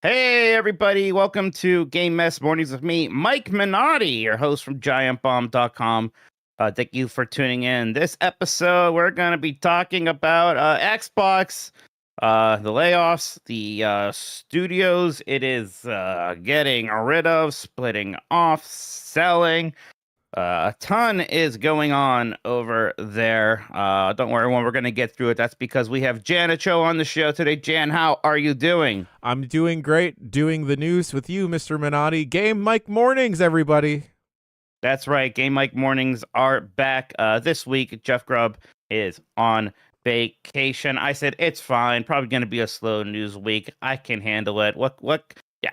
Hey, everybody. Welcome to Game Mess Mornings with me, Mike Minotti, your host from giantbomb.com. Thank you for tuning in. This episode, we're going to be talking about Xbox, the layoffs, the studios it is getting rid of, splitting off, selling. A ton is going on over there. Don't worry, when we're going to get through it. That's because we have Jan Ochoa on the show today. Jan, how are you doing? I'm doing great, doing the news with you, Mr. Minotti. Game Mike Mornings, everybody. That's right. Game Mike Mornings are back this week. Jeff Grubb is on vacation. I said it's fine. Probably going to be a slow news week. I can handle it. What?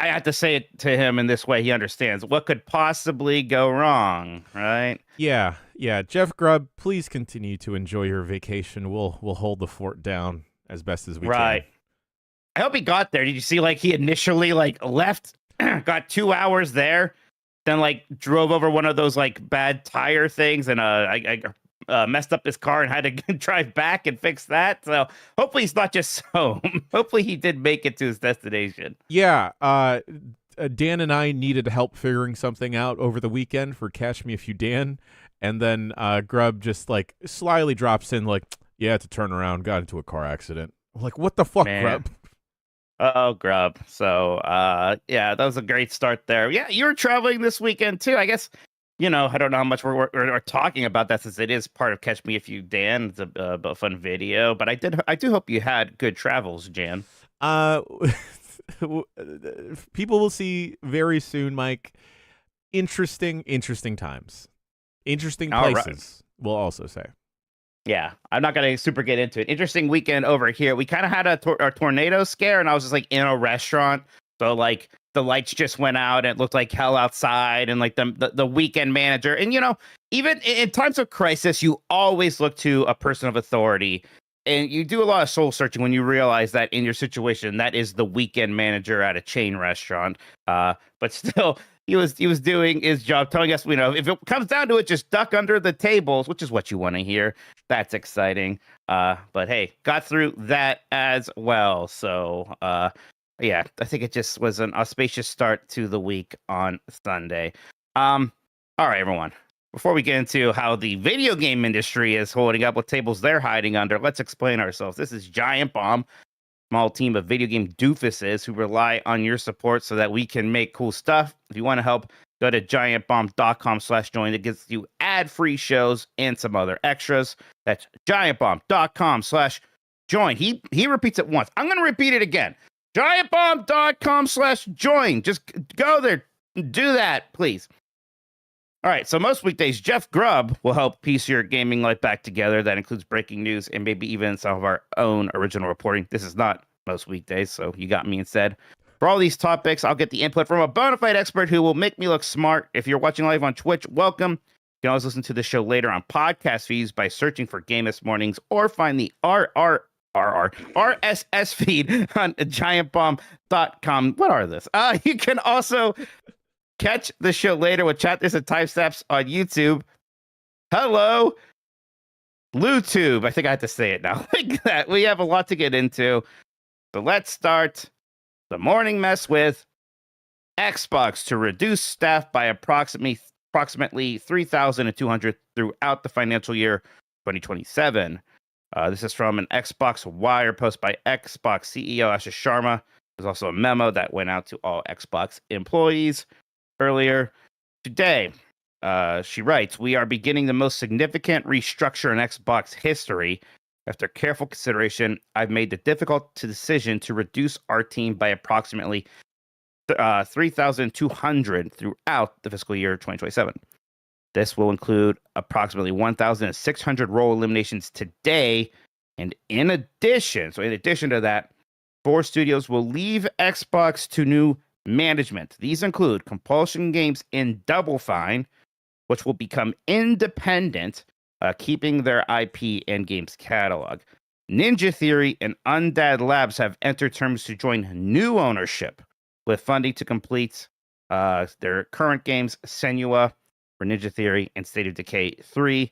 I have to say it to him in this way. He understands. What could possibly go wrong, right? Yeah. Jeff Grubb, please continue to enjoy your vacation. We'll hold the fort down as best as we Right. can. I hope he got there. Did you see he initially left, got 2 hours there, then drove over one of those bad tire things and I messed up his car and had to drive back and fix that. So hopefully he's not just home. Hopefully he did make it to his destination. Yeah. Dan and I needed help figuring something out over the weekend for Catch Me If You Dan, and then Grubb just slyly drops in yeah, it's a turnaround, got into a car accident. I'm like, what the fuck, Man. Grubb? Oh, Grubb. So, yeah, that was a great start there. Yeah, you were traveling this weekend too. I guess, I don't know how much we're talking about that since it is part of Catch Me If You Dan. It's a fun video, but I do hope you had good travels, Jan. People will see very soon, Mike. Interesting times. Interesting places, right. We'll also say. Yeah, I'm not going to super get into it. Interesting weekend over here. We kind of had a tornado scare, and I was just in a restaurant. So the lights just went out, and it looked like hell outside, and the weekend manager. And even in times of crisis, you always look to a person of authority, and you do a lot of soul searching when you realize that in your situation, that is the weekend manager at a chain restaurant. But still, he was doing his job, telling us, if it comes down to it, just duck under the tables, which is what you want to hear. That's exciting. But hey, got through that as well. So yeah, I think it just was an auspicious start to the week on Sunday. All right, everyone. Before we get into how the video game industry is holding up, what tables they're hiding under, let's explain ourselves. This is Giant Bomb, small team of video game doofuses who rely on your support so that we can make cool stuff. If you want to help, go to giantbomb.com/join. It gives you ad-free shows and some other extras. That's giantbomb.com/join. He repeats it once. I'm going to repeat it again. giantbomb.com/join. Just go there. Do that, please. All right, so most weekdays, Jeff Grubb will help piece your gaming life back together. That includes breaking news and maybe even some of our own original reporting. This is not most weekdays, so you got me instead. For all these topics, I'll get the input from a bona fide expert who will make me look smart. If you're watching live on Twitch, welcome. You can always listen to the show later on podcast feeds by searching for Game This Mornings or find the RSS feed on giantbomb.com. What are this? You can also catch the show later with chapters and timestamps on YouTube. Hello, BlueTube. I think I have to say it now like that. We have a lot to get into. So let's start the morning mess with Xbox to reduce staff by approximately 3,200 throughout the financial year 2027. This is from an Xbox Wire post by Xbox CEO Ashish Sharma. There's also a memo that went out to all Xbox employees earlier today. She writes, "We are beginning the most significant restructure in Xbox history. After careful consideration, I've made the difficult decision to reduce our team by approximately 3,200 throughout the fiscal year 2027. This will include approximately 1,600 role eliminations today. And in addition to that, 4 studios will leave Xbox to new management. These include Compulsion Games in Double Fine, which will become independent, keeping their IP and games catalog. Ninja Theory and Undead Labs have entered terms to join new ownership with funding to complete their current games, Senua for Ninja Theory and State of Decay 3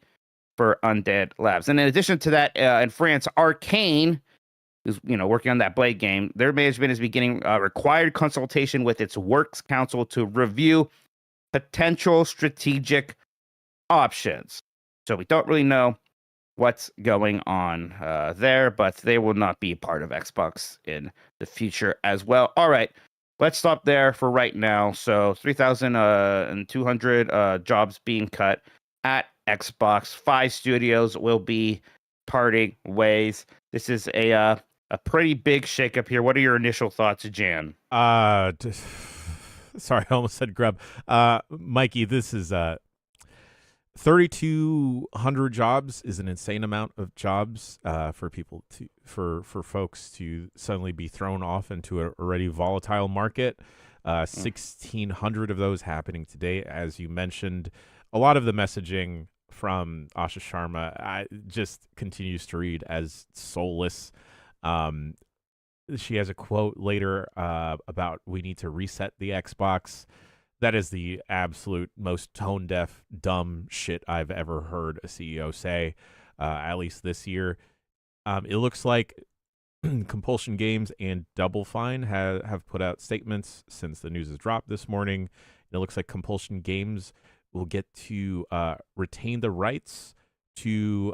for Undead Labs. And in addition to that, in France, Arcane who's working on that Blade game, their management is beginning required consultation with its works council to review potential strategic options. So we don't really know what's going on there, but they will not be part of Xbox in the future as well. All right, let's stop there for right now. So 3,200 jobs being cut at Xbox. 5 studios will be parting ways. This is a pretty big shakeup here. What are your initial thoughts, Jan? Sorry, I almost said Grub. Mikey, this is 3,200 jobs is an insane amount of jobs for people to for folks to suddenly be thrown off into an already volatile market. 1,600 of those happening today, as you mentioned. A lot of the messaging from Asha Sharma just continues to read as soulless. She has a quote later about we need to reset the Xbox. That is the absolute most tone-deaf, dumb shit I've ever heard a CEO say, at least this year. It looks like Compulsion Games and Double Fine have put out statements since the news has dropped this morning. It looks like Compulsion Games will get to retain the rights to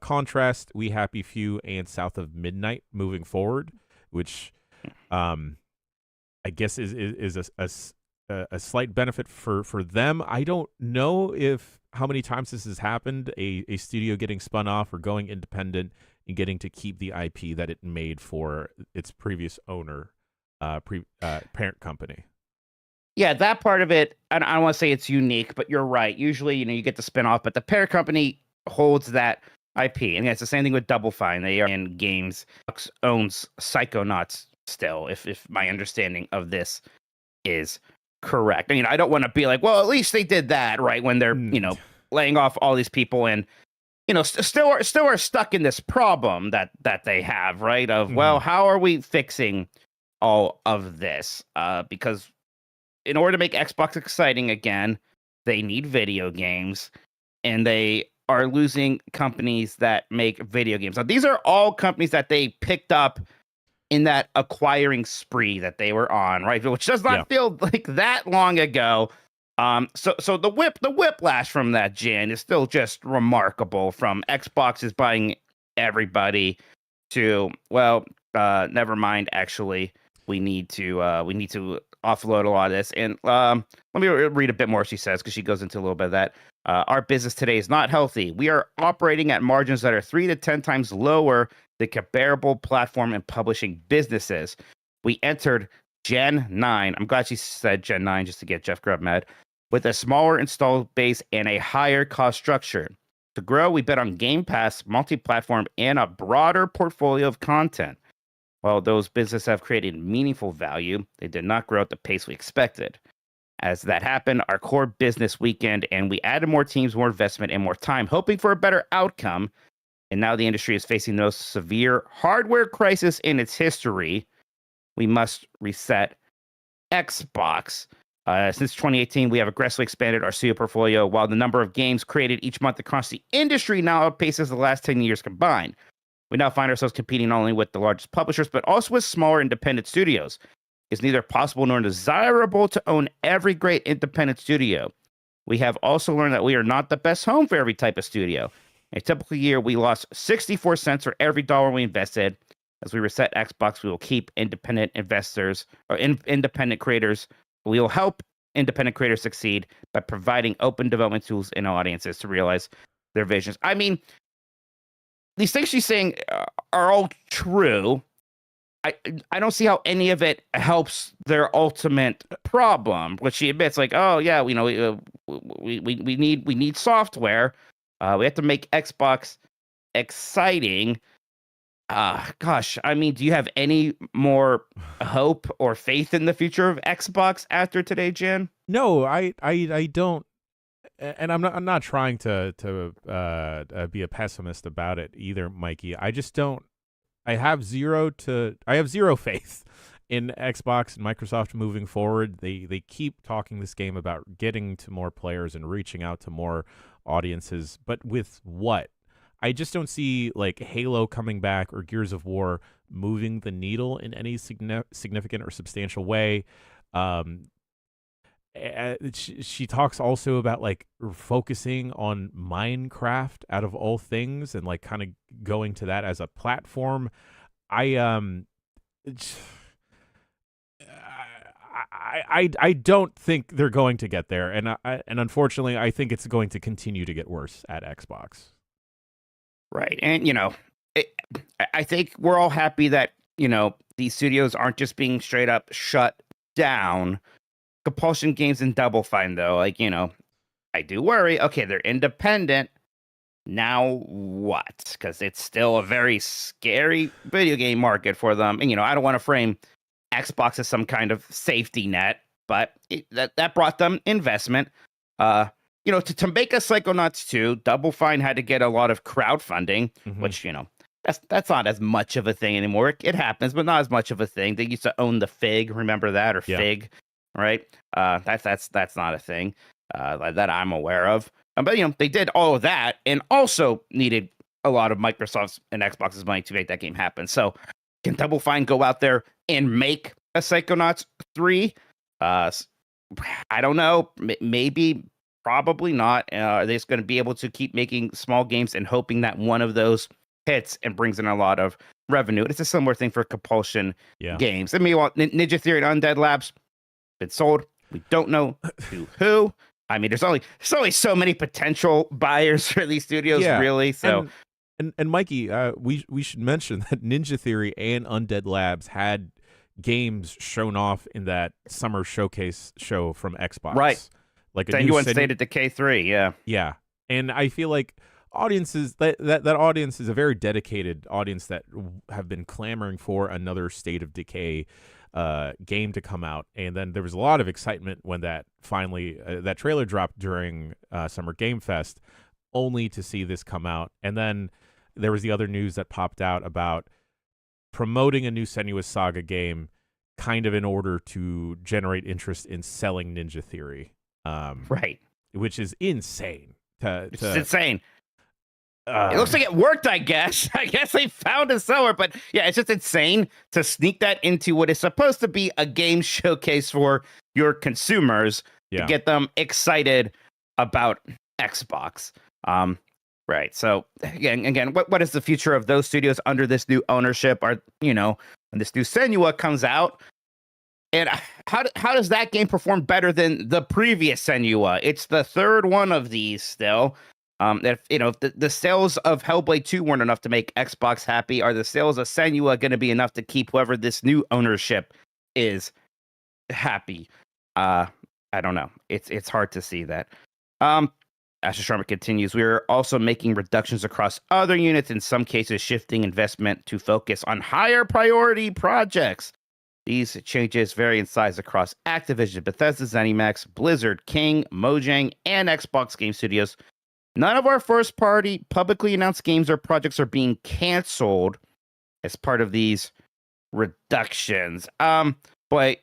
Contrast, We Happy Few, and South of Midnight moving forward, which I guess is a slight benefit for them. I don't know how many times this has happened, a studio getting spun off or going independent and getting to keep the IP that it made for its previous owner, parent company. Yeah, that part of it, I don't want to say it's unique, but you're right. Usually, you get the spin off, but the parent company holds that IP. And it's the same thing with Double Fine. They are in games. Fox owns Psychonauts still, if my understanding of this is correct. I mean, I don't want to be like, well, at least they did that, right? When they're, laying off all these people and, still are stuck in this problem that they have, right? Of, well, how are we fixing all of this? Because in order to make Xbox exciting again, they need video games, and they are losing companies that make video games. Now, these are all companies that they picked up in that acquiring spree that they were on, right? Which does not feel like that long ago. So the whiplash from that, Jan, is still just remarkable. From Xbox is buying everybody to, well, never mind. Actually, we need to offload a lot of this. And let me read a bit more. She says, because she goes into a little bit of that. Our business today is not healthy. We are operating at margins that are 3 to 10 times lower than comparable platform and publishing businesses. We entered Gen 9. I'm glad she said Gen 9 just to get Jeff Grubb mad. With a smaller installed base and a higher cost structure. To grow, we bet on Game Pass, multi-platform, and a broader portfolio of content. While those businesses have created meaningful value, they did not grow at the pace we expected. As that happened, our core business weakened, and we added more teams, more investment, and more time, hoping for a better outcome. And now the industry is facing the most severe hardware crisis in its history. We must reset Xbox. Since 2018, we have aggressively expanded our studio portfolio, while the number of games created each month across the industry now outpaces the last 10 years combined. We now find ourselves competing not only with the largest publishers, but also with smaller independent studios. It's neither possible nor desirable to own every great independent studio. We have also learned that we are not the best home for every type of studio. In a typical year, we lost 64 cents for every dollar we invested. As we reset Xbox, we will keep independent investors or independent creators. We will help independent creators succeed by providing open development tools and audiences to realize their visions. I mean, these things she's saying are all true. I don't see how any of it helps their ultimate problem, which she admits, like, oh yeah, we need software. We have to make Xbox exciting. Gosh, I mean, do you have any more hope or faith in the future of Xbox after today, Jan? No, I don't, and I'm not trying to be a pessimist about it either, Mikey. I just don't. I have zero faith in Xbox and Microsoft moving forward. They keep talking this game about getting to more players and reaching out to more audiences, but with what? I just don't see like Halo coming back or Gears of War moving the needle in any significant or substantial way. She talks also about like focusing on Minecraft out of all things and like kind of going to that as a platform. I don't think they're going to get there, and unfortunately, I think it's going to continue to get worse at Xbox. Right, and I think we're all happy that these studios aren't just being straight up shut down. Compulsion Games and Double Fine, though, I do worry. Okay, they're independent. Now what? Because it's still a very scary video game market for them. And, I don't want to frame Xbox as some kind of safety net, but that brought them investment. To make a Psychonauts 2, Double Fine had to get a lot of crowdfunding, which, that's not as much of a thing anymore. It happens, but not as much of a thing. They used to own the Fig, remember that? Or Fig, right? That's not a thing that I'm aware of. But they did all of that and also needed a lot of Microsoft's and Xbox's money to make that game happen. So can Double Fine go out there and make a Psychonauts 3? I don't know. Maybe, probably not. Are they just going to be able to keep making small games and hoping that one of those hits and brings in a lot of revenue? It's a similar thing for Compulsion Games. I mean, Ninja Theory and Undead Labs been sold. We don't know to who. I mean, there's only so many potential buyers for these studios, really. So, and Mikey, we should mention that Ninja Theory and Undead Labs had games shown off in that summer showcase show from Xbox, right? Like a Senua State of Decay 3, yeah. And I feel like audiences that audience is a very dedicated audience that have been clamoring for another State of Decay game to come out. And then there was a lot of excitement when that finally that trailer dropped during Summer Game Fest, only to see this come out. And then there was the other news that popped out about promoting a new Senua's Saga game kind of in order to generate interest in selling Ninja Theory, right, which is insane. It's insane. It looks like it worked, I guess. I guess they found a seller, but yeah, it's just insane to sneak that into what is supposed to be a game showcase for your consumers to get them excited about Xbox. Right. So again, what is the future of those studios under this new ownership? When this new Senua comes out, and how does that game perform better than the previous Senua? It's the third one of these still. If the sales of Hellblade 2 weren't enough to make Xbox happy, are the sales of Senua going to be enough to keep whoever this new ownership is happy? I don't know. It's hard to see that. Asher Sharma continues, we're also making reductions across other units, in some cases shifting investment to focus on higher priority projects. These changes vary in size across Activision, Bethesda, ZeniMax, Blizzard, King, Mojang, and Xbox Game Studios. None of our first-party publicly announced games or projects are being canceled as part of these reductions. But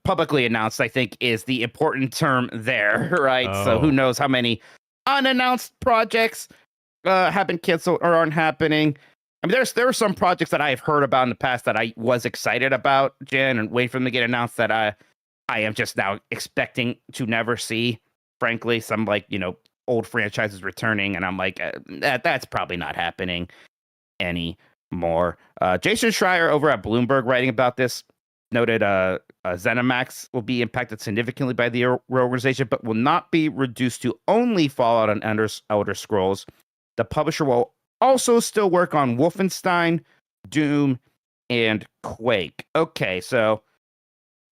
publicly announced, I think, is the important term there, right? Oh. So who knows how many unannounced projects have been canceled or aren't happening. I mean, there are some projects that I've heard about in the past that I was excited about, Jen, and wait for them to get announced that I am just now expecting to never see. Frankly, some old franchises returning, and I'm like, that's probably not happening anymore. Jason Schreier over at Bloomberg writing about this noted ZeniMax will be impacted significantly by the reorganization, but will not be reduced to only Fallout and Elder Scrolls. The publisher will also still work on Wolfenstein, Doom, and Quake. Okay, so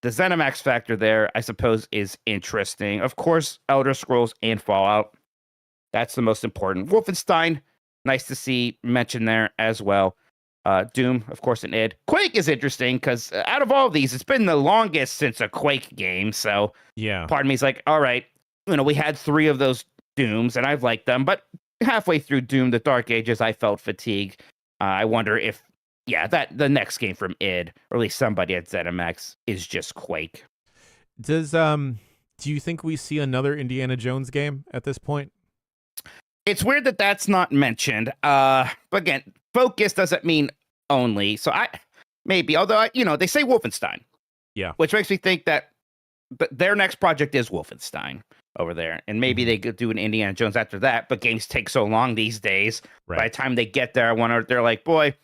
the ZeniMax factor there, I suppose, is interesting. Of course, Elder Scrolls and Fallout. That's the most important. Wolfenstein, nice to see mentioned there as well. Doom, of course, and id. Quake is interesting because out of all of these, it's been the longest since a Quake game. So part of me is like, all right, we had 3 of those Dooms, and I've liked them. But halfway through Doom, the Dark Ages, I felt fatigue. I wonder if, that the next game from id, or at least somebody at ZeniMax, is just Quake. Do you think we see another Indiana Jones game at this point? It's weird that that's not mentioned. But again, focus doesn't mean only. So although they say Wolfenstein. Yeah. Which makes me think that their next project is Wolfenstein over there. And maybe they could do an Indiana Jones after that, but games take so long these days. Right. By the time they get there, they're like, boy,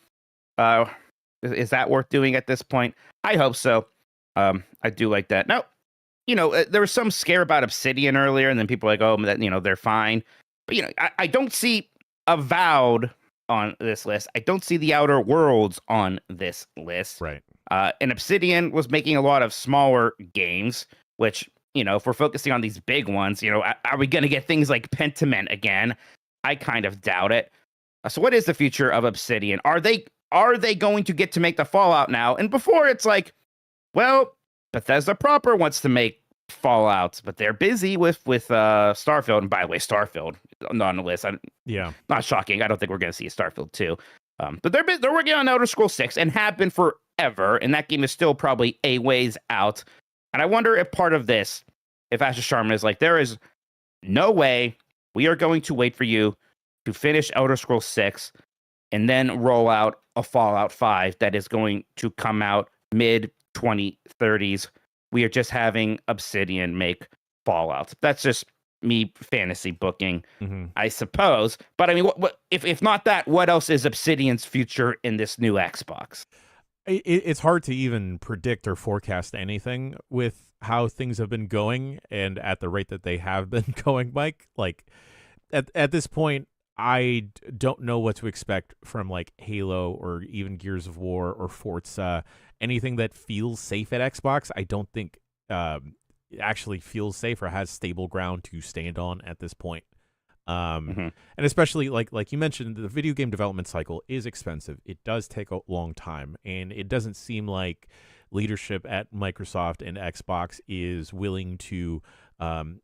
is that worth doing at this point? I hope so. I do like that. Now, there was some scare about Obsidian earlier, and then people were like, oh, that, they're fine. But, I don't see Avowed on this list. I don't see the Outer Worlds on this list. Right. And Obsidian was making a lot of smaller games, which, if we're focusing on these big ones, are we going to get things like Pentiment again? I kind of doubt it. So what is the future of Obsidian? Are they going to get to make the Fallout now? And before it's like, well, Bethesda proper wants to make Fallouts, but they're busy with Starfield. And by the way, Starfield not on the list. Not shocking. I don't think we're going to see a Starfield 2. But they're working on Elder Scrolls 6 and have been forever, and that game is still probably a ways out. And I wonder if part of this, if Asher Sharma is like, there is no way we are going to wait for you to finish Elder Scrolls 6 and then roll out a Fallout 5 that is going to come out mid-2030s. We are just having Obsidian make Fallouts. That's just me fantasy booking, I suppose. But I mean, what if not that, what else is Obsidian's future in this new Xbox? It's hard to even predict or forecast anything with how things have been going and at the rate that they have been going, Mike. Like at this point, I don't know what to expect from like Halo or even Gears of War or Forza. Anything that feels safe at Xbox, I don't think actually feels safe or has stable ground to stand on at this point. And especially like you mentioned, the video game development cycle is expensive. It does take a long time, and it doesn't seem like leadership at Microsoft and Xbox is willing to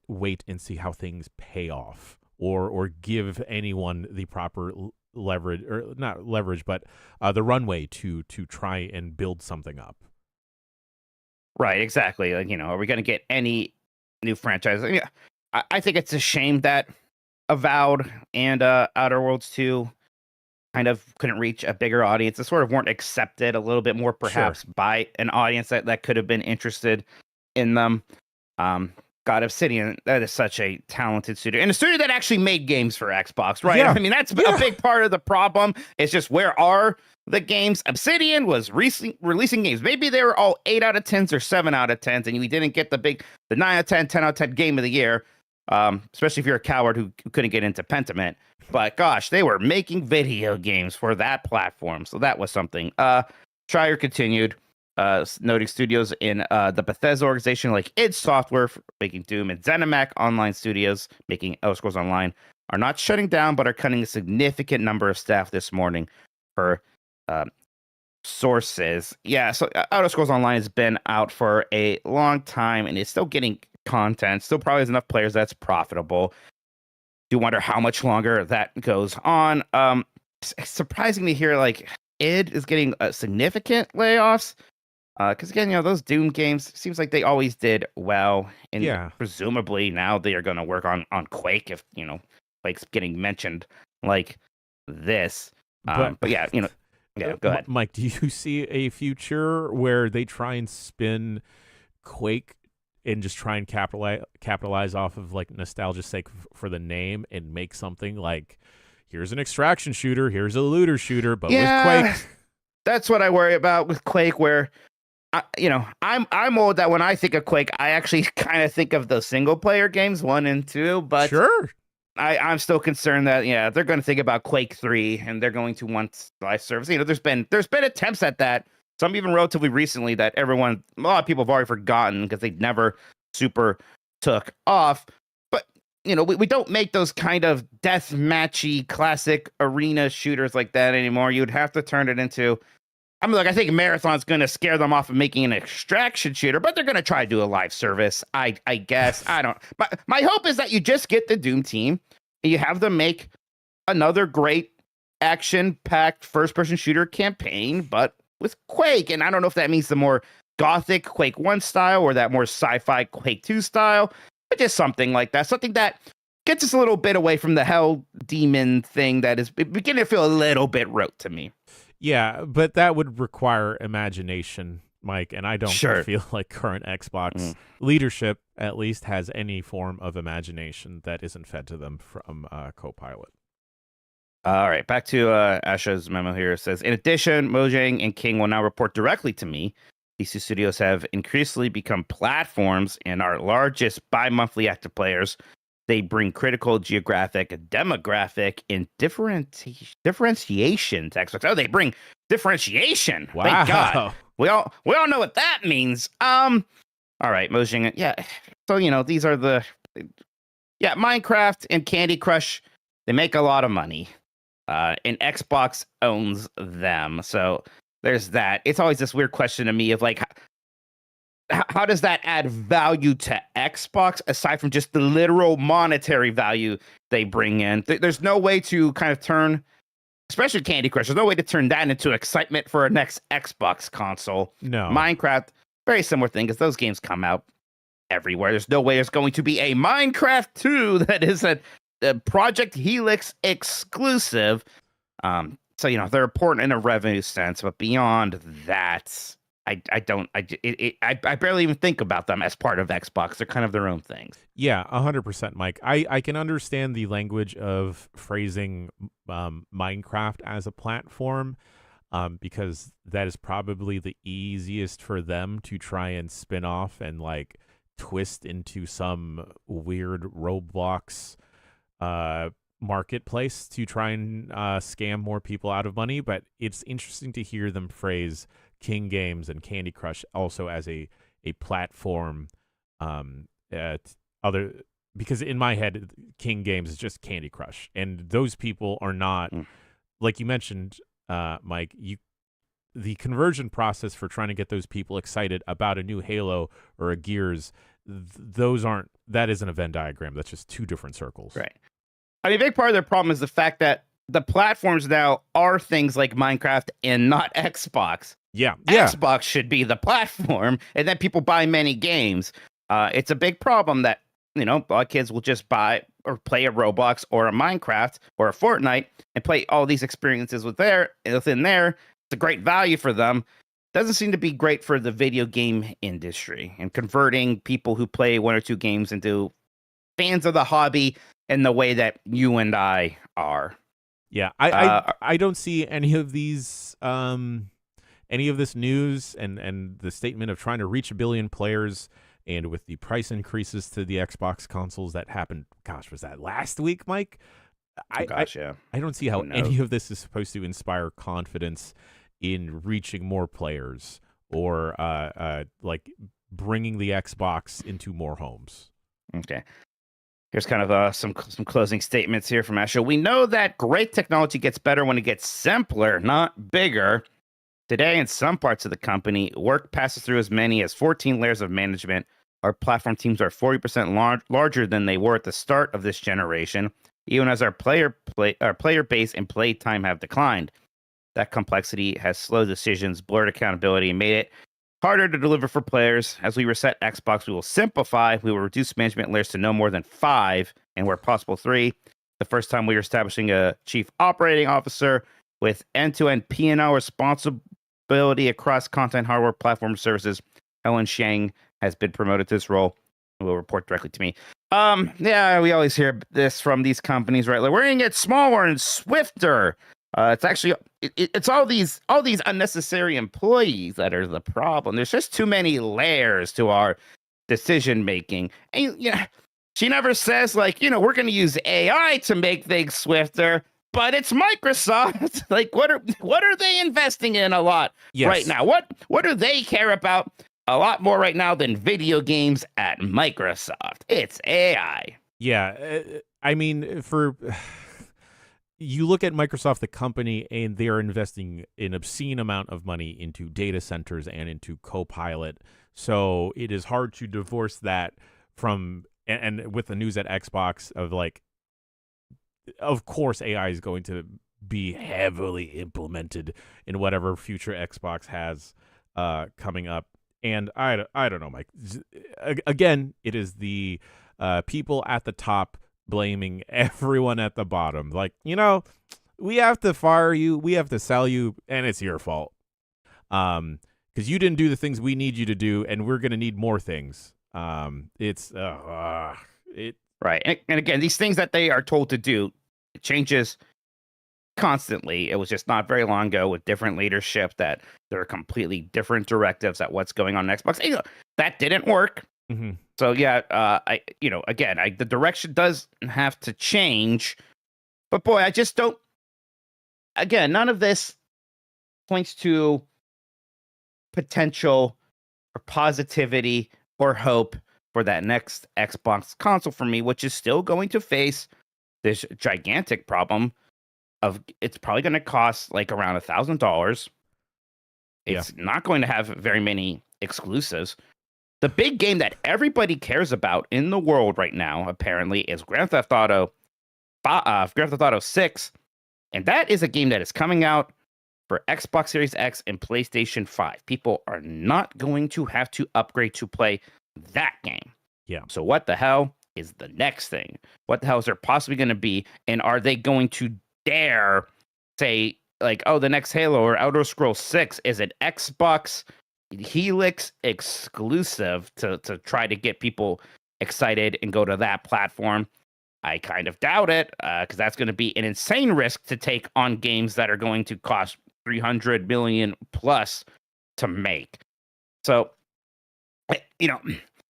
wait and see how things pay off or give anyone the proper leverage, or not leverage, but the runway to try and build something up. Right, exactly. Like, are we going to get any new franchise? Yeah, I think it's a shame that Avowed and Outer Worlds 2 kind of couldn't reach a bigger audience. They sort of weren't accepted a little bit more, perhaps, by an audience that could have been interested in them. God, Obsidian, that is such a talented studio. And a studio that actually made games for Xbox, right? Yeah. I mean, that's a big part of the problem. It's just, where are the games? Obsidian was releasing games. Maybe they were all 8 out of 10s or 7 out of 10s, and we didn't get the 9 out of 10, 10 out of 10 game of the year, especially if you're a coward who couldn't get into Pentiment. But gosh, they were making video games for that platform. So that was something. Schreier continued. Noting studios in the Bethesda organization like id Software for making Doom and ZeniMac Online Studios making Elder Scrolls Online are not shutting down, but are cutting a significant number of staff this morning for sources. Yeah, so Elder Scrolls Online has been out for a long time and it's still getting content. Still probably has enough players that's profitable. Do wonder how much longer that goes on. It's surprising to hear like id is getting significant layoffs. Because again, those Doom games seems like they always did well, and presumably now they are going to work on Quake if Quake's getting mentioned like this. But yeah, go ahead, Mike. Do you see a future where they try and spin Quake and just try and capitalize off of like nostalgia's sake for the name and make something like, here's an extraction shooter, here's a looter shooter, but with Quake? That's what I worry about with Quake, where I'm old that when I think of Quake, I actually kind of think of the single player games 1 and 2, but sure. I'm still concerned that they're going to think about Quake 3 and they're going to want live service. There's been attempts at that, some even relatively recently, that a lot of people have already forgotten because they never super took off. But we don't make those kind of death matchy classic arena shooters like that anymore. You'd have to turn it into, I think Marathon's going to scare them off of making an extraction shooter, but they're going to try to do a live service, I guess. I don't. But my hope is that you just get the Doom team and you have them make another great action-packed first-person shooter campaign, but with Quake. And I don't know if that means the more gothic Quake 1 style or that more sci-fi Quake 2 style, but just something like that. Something that gets us a little bit away from the Hell Demon thing that is beginning to feel a little bit rote to me. Yeah, but that would require imagination, Mike, and I don't Sure. feel like current Xbox Mm. leadership at least has any form of imagination that isn't fed to them from Copilot. All right, back to Asha's memo here. It says, in addition, Mojang and King will now report directly to me. These two studios have increasingly become platforms and our largest bi-monthly active players. They bring critical geographic, demographic, and differentiation to Xbox. Oh, they bring differentiation. Wow. Thank God. We all know what that means. All right, Mojang. Yeah. So these are Minecraft and Candy Crush. They make a lot of money. And Xbox owns them. So there's that. It's always this weird question to me of like, how does that add value to Xbox aside from just the literal monetary value they bring in? There's no way to kind of turn, especially Candy Crush, there's no way to turn that into excitement for a next Xbox console. No. Minecraft, very similar thing, because those games come out everywhere. There's no way there's going to be a Minecraft 2 that is a Project Helix exclusive. So they're important in a revenue sense, but beyond that, I barely even think about them as part of Xbox. They're kind of their own things. Yeah, 100%, Mike. I can understand the language of phrasing Minecraft as a platform, because that is probably the easiest for them to try and spin off and like twist into some weird Roblox marketplace to try and scam more people out of money. But it's interesting to hear them phrase King Games and Candy Crush also as a platform, because in my head King Games is just Candy Crush, and those people are not like you mentioned, Mike. The conversion process for trying to get those people excited about a new Halo or a Gears, that isn't a Venn diagram. That's just two different circles. Right. I mean, a big part of their problem is the fact that the platforms now are things like Minecraft and not Xbox. Yeah. Xbox should be the platform, and then people buy many games. It's a big problem that, a lot of kids will just buy or play a Roblox or a Minecraft or a Fortnite and play all these experiences within there. It's a great value for them. Doesn't seem to be great for the video game industry and converting people who play one or two games into fans of the hobby in the way that you and I are. Yeah, I don't see any of these any of this news and the statement of trying to reach 1 billion players, and with the price increases to the Xbox consoles that happened, gosh, was that last week, Mike? I don't see how any of this is supposed to inspire confidence in reaching more players or like bringing the Xbox into more homes. Okay. Here's kind of some closing statements here from Asha. We know that great technology gets better when it gets simpler, not bigger. Today, in some parts of the company, work passes through as many as 14 layers of management. Our platform teams are 40% larger than they were at the start of this generation, even as our player base and play time have declined. That complexity has slowed decisions, blurred accountability, and made it harder to deliver for players. As we reset Xbox, we will simplify. We will reduce management layers to no more than 5, and where possible 3. The first time we are establishing a chief operating officer with end-to-end P&L responsibility across content, hardware, platform, services. Ellen Shang has been promoted to this role and will report directly to me. Yeah, we always hear this from these companies, right? Like, we're going to get smaller and swifter. It's actually it's all these unnecessary employees that are the problem. There's just too many layers to our decision making. And she never says like, we're going to use AI to make things swifter, but it's Microsoft. Like, what are they investing in a lot right now? What do they care about a lot more right now than video games at Microsoft? It's AI. Yeah, I mean, you look at Microsoft, the company, and they're investing an obscene amount of money into data centers and into Copilot. So it is hard to divorce that from, and with the news at Xbox of like, of course, AI is going to be heavily implemented in whatever future Xbox has coming up. And I don't know, Mike. Again, it is the people at the top blaming everyone at the bottom. Like, we have to fire you, we have to sell you, and it's your fault. Because you didn't do the things we need you to do, and we're going to need more things. It's it Right. And again, these things that they are told to do, it changes constantly. It was just not very long ago with different leadership that there are completely different directives at what's going on Xbox. You know, that didn't work. mm-hmm. So yeah, the direction does have to change. But boy, I just don't. Again, none of this points to potential or positivity or hope for that next Xbox console for me, which is still going to face this gigantic problem of it's probably going to cost like around $1,000. It's not going to have very many exclusives. The big game that everybody cares about in the world right now, apparently, is Grand Theft Auto 6. And that is a game that is coming out for Xbox Series X and PlayStation 5. People are not going to have to upgrade to play that game. Yeah. So what the hell is the next thing? What the hell is there possibly going to be? And are they going to dare say, like, oh, the next Halo or Elder Scrolls 6 is an Xbox Helix exclusive to try to get people excited and go to that platform? I kind of doubt it, because that's going to be an insane risk to take on games that are going to cost $300 million plus to make. So, you know,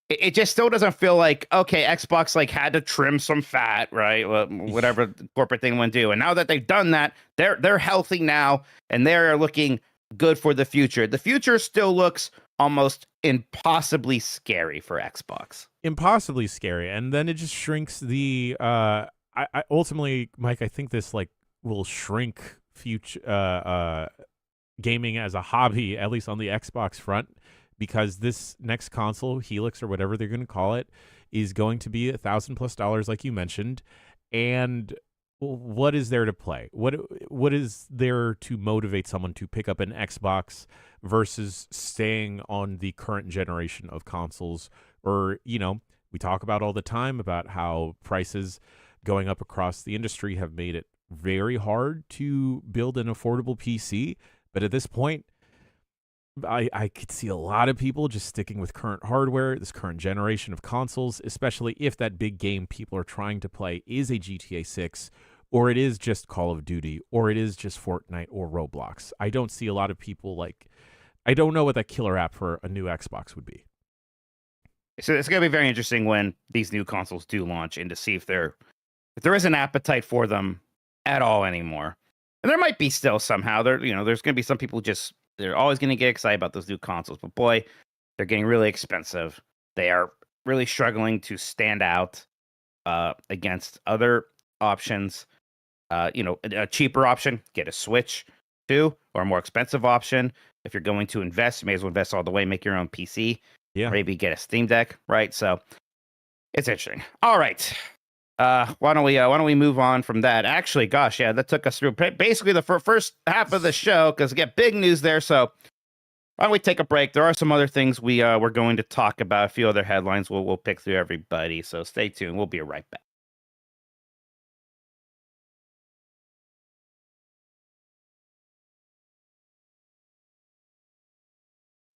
it just still doesn't feel like, okay, Xbox like had to trim some fat, right? Whatever the corporate thing went do. And now that they've done that, they're healthy now and they're looking good for the future. The future still looks almost impossibly scary for Xbox. Impossibly scary. And then it just shrinks the I ultimately, Mike, I think this like will shrink future gaming as a hobby, at least on the Xbox front, because this next console, Helix or whatever they're going to call it, is going to be $1,000+ like you mentioned. And what is there to play? What is there to motivate someone to pick up an Xbox versus staying on the current generation of consoles? Or, you know, we talk about all the time about how prices going up across the industry have made it very hard to build an affordable PC. But at this point, I could see a lot of people just sticking with current hardware, this current generation of consoles, especially if that big game people are trying to play is a GTA 6, or it is just Call of Duty, or it is just Fortnite or Roblox. I don't see a lot of people I don't know what that killer app for a new Xbox would be. So it's going to be very interesting when these new consoles do launch and to see if there is an appetite for them at all anymore. And there might be still somehow. There's going to be some people they're always going to get excited about those new consoles. But boy, they're getting really expensive. They are really struggling to stand out against other options. A cheaper option, get a Switch too, or a more expensive option. If you're going to invest, you may as well invest all the way, make your own PC. Yeah. Maybe get a Steam Deck, right? So it's interesting. All right. Why don't we move on from that? Actually, gosh, yeah, that took us through basically the first half of the show because we get big news there. So why don't we take a break? There are some other things we're going to talk about. A few other headlines. We'll pick through everybody. So stay tuned. We'll be right back.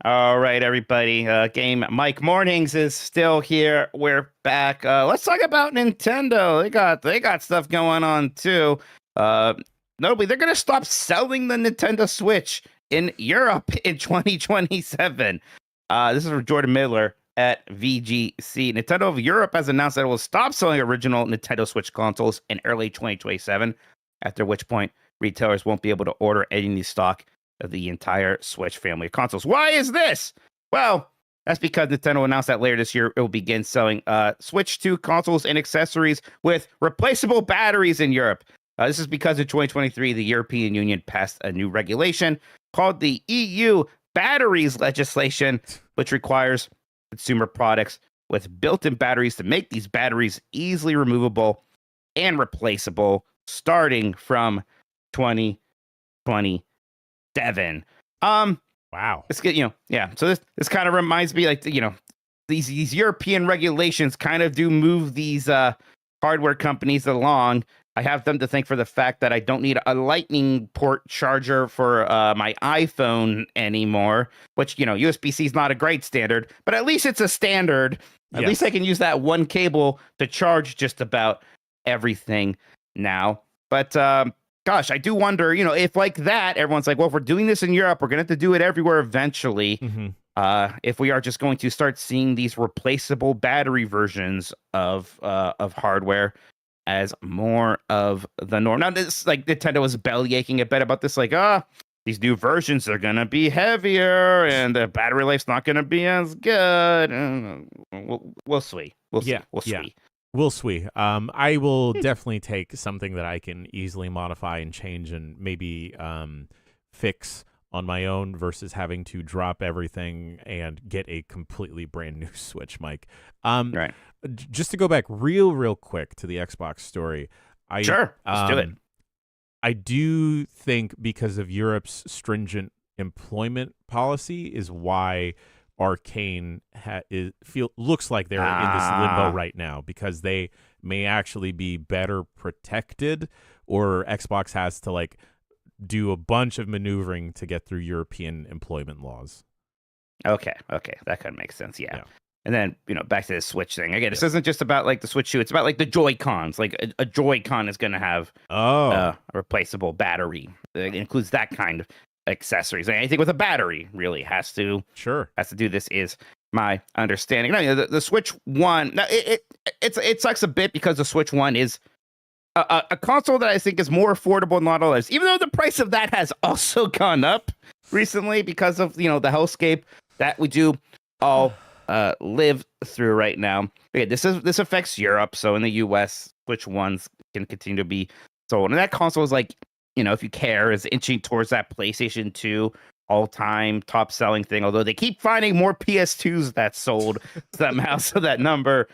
All right, everybody. Game Mike Mornings is still here. We're back. Let's talk about Nintendo. They got stuff going on too. Notably, they're gonna stop selling the Nintendo Switch in Europe in 2027. This is from Jordan Miller at VGC. Nintendo of Europe has announced that it will stop selling original Nintendo Switch consoles in early 2027. After which point, retailers won't be able to order any new stock of the entire Switch family of consoles. Why is this? Well, that's because Nintendo announced that later this year it will begin selling Switch 2 consoles and accessories with replaceable batteries in Europe. This is because in 2023, the European Union passed a new regulation called the EU Batteries Legislation, which requires consumer products with built-in batteries to make these batteries easily removable and replaceable starting from 2027. Wow. It's good, yeah. So this kind of reminds me, like, these European regulations kind of do move these hardware companies along. I have them to thank for the fact that I don't need a lightning port charger for my iPhone anymore, which, USB-C is not a great standard, but at least it's a standard. At least I can use that one cable to charge just about everything now. But gosh, I do wonder, if like that, everyone's like, well, if we're doing this in Europe, we're going to have to do it everywhere eventually. If we are just going to start seeing these replaceable battery versions of hardware as more of the norm. Now, this, like, Nintendo was belly aching a bit about this, like, these new versions are gonna be heavier and the battery life's not gonna be as good. We'll see. We'll see. We'll see. I will definitely take something that I can easily modify and change and maybe fix on my own versus having to drop everything and get a completely brand new Switch, Mike. Right. Just to go back real quick to the Xbox story. Sure, let's do it. I do think because of Europe's stringent employment policy is why Arcane looks like they're in this limbo right now, because they may actually be better protected, or Xbox has to like do a bunch of maneuvering to get through European employment laws. Okay, that kind of makes sense. Yeah. And then, back to the Switch thing. Again, this isn't just about like the Switch 2. It's about like the Joy-Cons. Like a Joy-Con is going to have a replaceable battery. It includes that kind of accessories. Anything with a battery really has to do this, is my understanding. The Switch 1, it sucks a bit because the Switch 1 is a console that I think is more affordable than a lot of others, even though the price of that has also gone up recently because of, the hellscape that we do all live through right now. Okay, this affects Europe, so in the US, Switch 1s can continue to be sold. And that console is like, if you care, is inching towards that PlayStation 2 all-time top-selling thing, although they keep finding more PS2s that sold somehow, so that number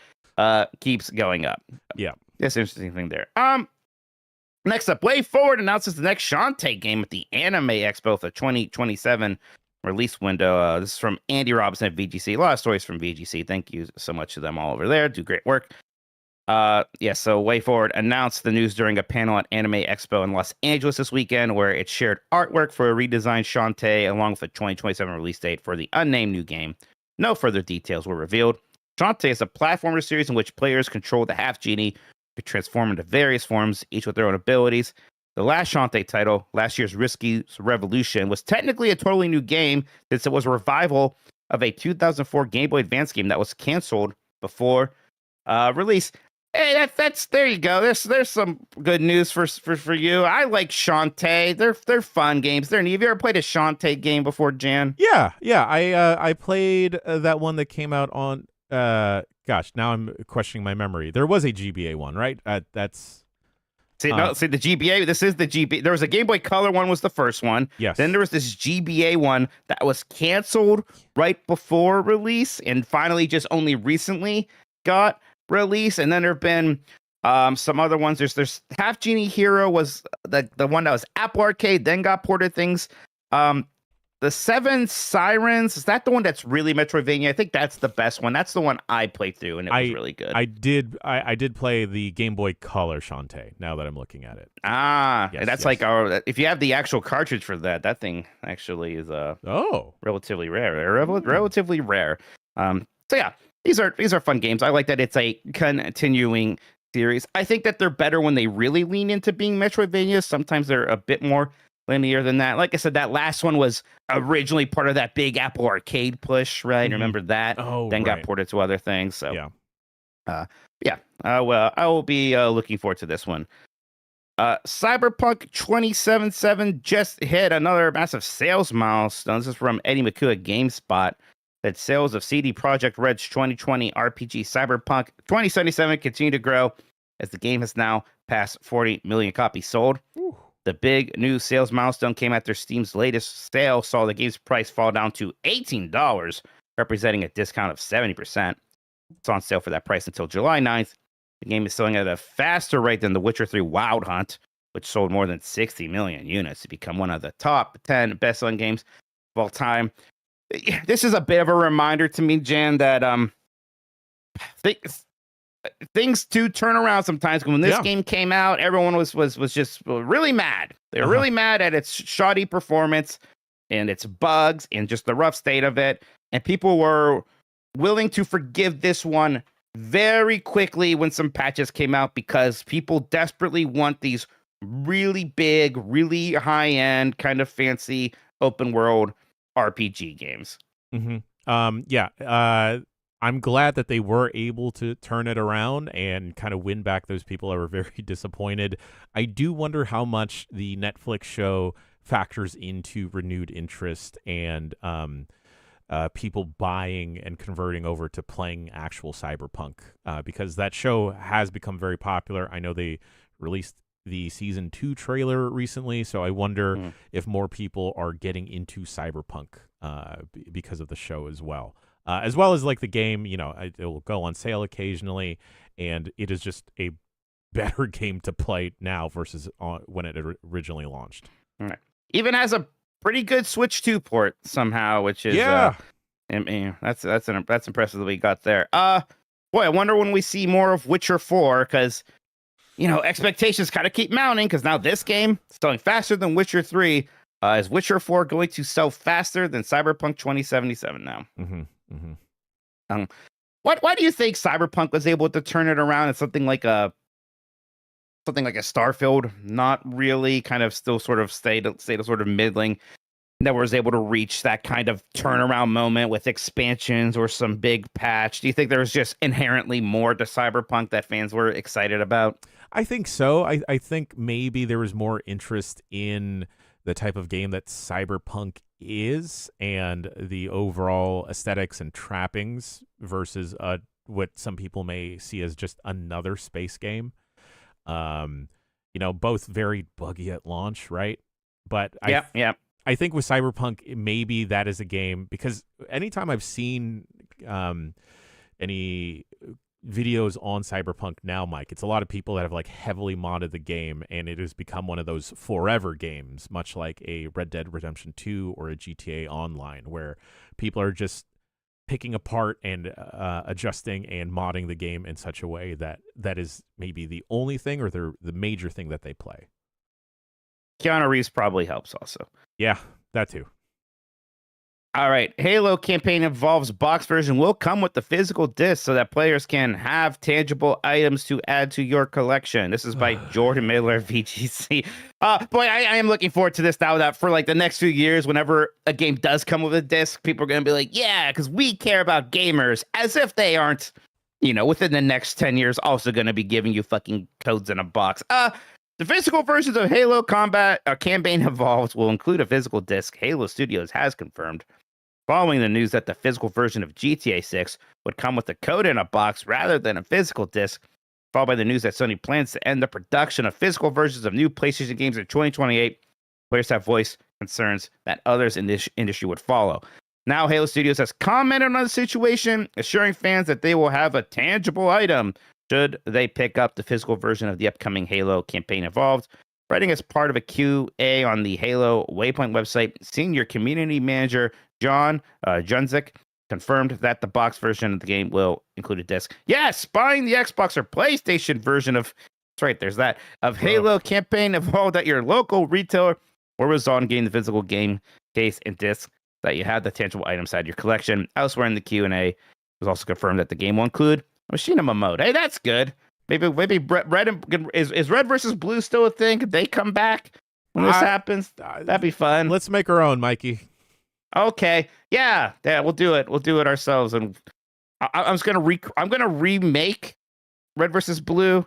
keeps going up. Yeah. That's an interesting thing there. Next up, WayForward announces the next Shantae game at the Anime Expo for 2027 release window. This is from Andy Robinson at VGC. A lot of stories from VGC. Thank you so much to them all over there. Do great work. So WayForward announced the news during a panel at Anime Expo in Los Angeles this weekend, where it shared artwork for a redesigned Shantae along with a 2027 release date for the unnamed new game. No further details were revealed. Shantae is a platformer series in which players control the half genie who transform into various forms, each with their own abilities. The last Shantae title, last year's Risky Revolution, was technically a totally new game since it was a revival of a 2004 Game Boy Advance game that was canceled before release. Hey, that's there you go. There's some good news for you. I like Shantae. They're fun games. Have you ever played a Shantae game before, Jan? Yeah. I played that one that came out on. Gosh, now I'm questioning my memory. There was a GBA one, right? See the GBA. This is the GBA. There was a Game Boy Color one, was the first one. Yes. Then there was this GBA one that was canceled right before release, and finally just only recently got release. And then there have been some other ones. There's Half Genie Hero was the one that was Apple Arcade, then got ported things. The Seven Sirens, is that the one that's really Metroidvania? I think that's the best one. That's the one I played through, and it was really good. I did play the Game Boy Color Shantae, now that I'm looking at it. Yes, that's like if you have the actual cartridge for that thing actually is relatively rare. Relatively rare. So yeah, these are fun games. I like that it's a continuing series. I think that they're better when they really lean into being Metroidvania. Sometimes they're a bit more linear than that. Like I said, that last one was originally part of that big Apple Arcade push, right? Remember that? Then got ported to other things. So well, I will be looking forward to this one. Cyberpunk 2077 just hit another massive sales milestone. This is from Eddie McCoo at GameSpot. That sales of CD Projekt Red's 2020 RPG Cyberpunk 2077 continue to grow as the game has now passed 40 million copies sold. Ooh. The big new sales milestone came after Steam's latest sale saw the game's price fall down to $18, representing a discount of 70%. It's on sale for that price until July 9th. The game is selling at a faster rate than The Witcher 3 Wild Hunt, which sold more than 60 million units to become one of the top 10 best-selling games of all time. This is a bit of a reminder to me, Jan, that things do turn around sometimes. When this game came out, everyone was just really mad. They were really mad at its shoddy performance and its bugs and just the rough state of it. And people were willing to forgive this one very quickly when some patches came out because people desperately want these really big, really high-end, kind of fancy open world RPG games. I'm glad that they were able to turn it around and kind of win back those people that were very disappointed. I do wonder how much the Netflix show factors into renewed interest and people buying and converting over to playing actual Cyberpunk, because that show has become very popular. I know they released the season 2 trailer recently, so I wonder if more people are getting into Cyberpunk because of the show as well as like the game. It will go on sale occasionally, and it is just a better game to play now versus when it originally launched. All right. Even has a pretty good Switch 2 port somehow, which is that's impressive that we got there. Boy, I wonder when we see more of Witcher 4, because expectations kind of keep mounting, because now this game is selling faster than Witcher 3. Is Witcher 4 going to sell faster than Cyberpunk 2077 now? Why do you think Cyberpunk was able to turn it around and something like a Starfield not really, kind of still sort of stayed sort of middling, that was able to reach that kind of turnaround moment with expansions or some big patch? Do you think there was just inherently more to Cyberpunk that fans were excited about? I think so. I think maybe there was more interest in the type of game that Cyberpunk is and the overall aesthetics and trappings versus what some people may see as just another space game. Both very buggy at launch, right? But I think with Cyberpunk, maybe that is a game, because anytime I've seen any videos on Cyberpunk now, Mike, it's a lot of people that have like heavily modded the game, and it has become one of those forever games, much like a Red Dead Redemption 2 or a GTA Online, where people are just picking apart and adjusting and modding the game in such a way that is maybe the only thing or the major thing that they play. Keanu Reeves probably helps also. Yeah, that too. All right. Halo Campaign Evolved's box version will come with the physical disc so that players can have tangible items to add to your collection. This is by Jordan Miller, VGC. Boy, I am looking forward to this now, that for like the next few years, whenever a game does come with a disc, people are going to be like, yeah, because we care about gamers, as if they aren't, within the next 10 years also going to be giving you fucking codes in a box. The physical versions of Halo Campaign Evolved will include a physical disc, Halo Studios has confirmed, following the news that the physical version of GTA 6 would come with a code in a box rather than a physical disc, followed by the news that Sony plans to end the production of physical versions of new PlayStation games in 2028. Players have voiced concerns that others in this industry would follow. Now, Halo Studios has commented on the situation, assuring fans that they will have a tangible item should they pick up the physical version of the upcoming Halo Campaign Evolved. Writing as part of a QA on the Halo Waypoint website, Senior Community Manager John Junzik confirmed that the box version of the game will include a disc. Yes, buying the Xbox or PlayStation version of, that's right, there's that, of Halo Campaign Evolved at your local retailer or result in getting the physical game case and disc that you have the tangible items inside your collection. Elsewhere in the Q&A, it was also confirmed that the game will include a machinima mode. Hey, that's good. Maybe is Red versus Blue still a thing? Could they come back when this happens? That'd be fun. Let's make our own, Mikey. Okay, yeah, we'll do it. We'll do it ourselves. And I'm gonna remake Red versus Blue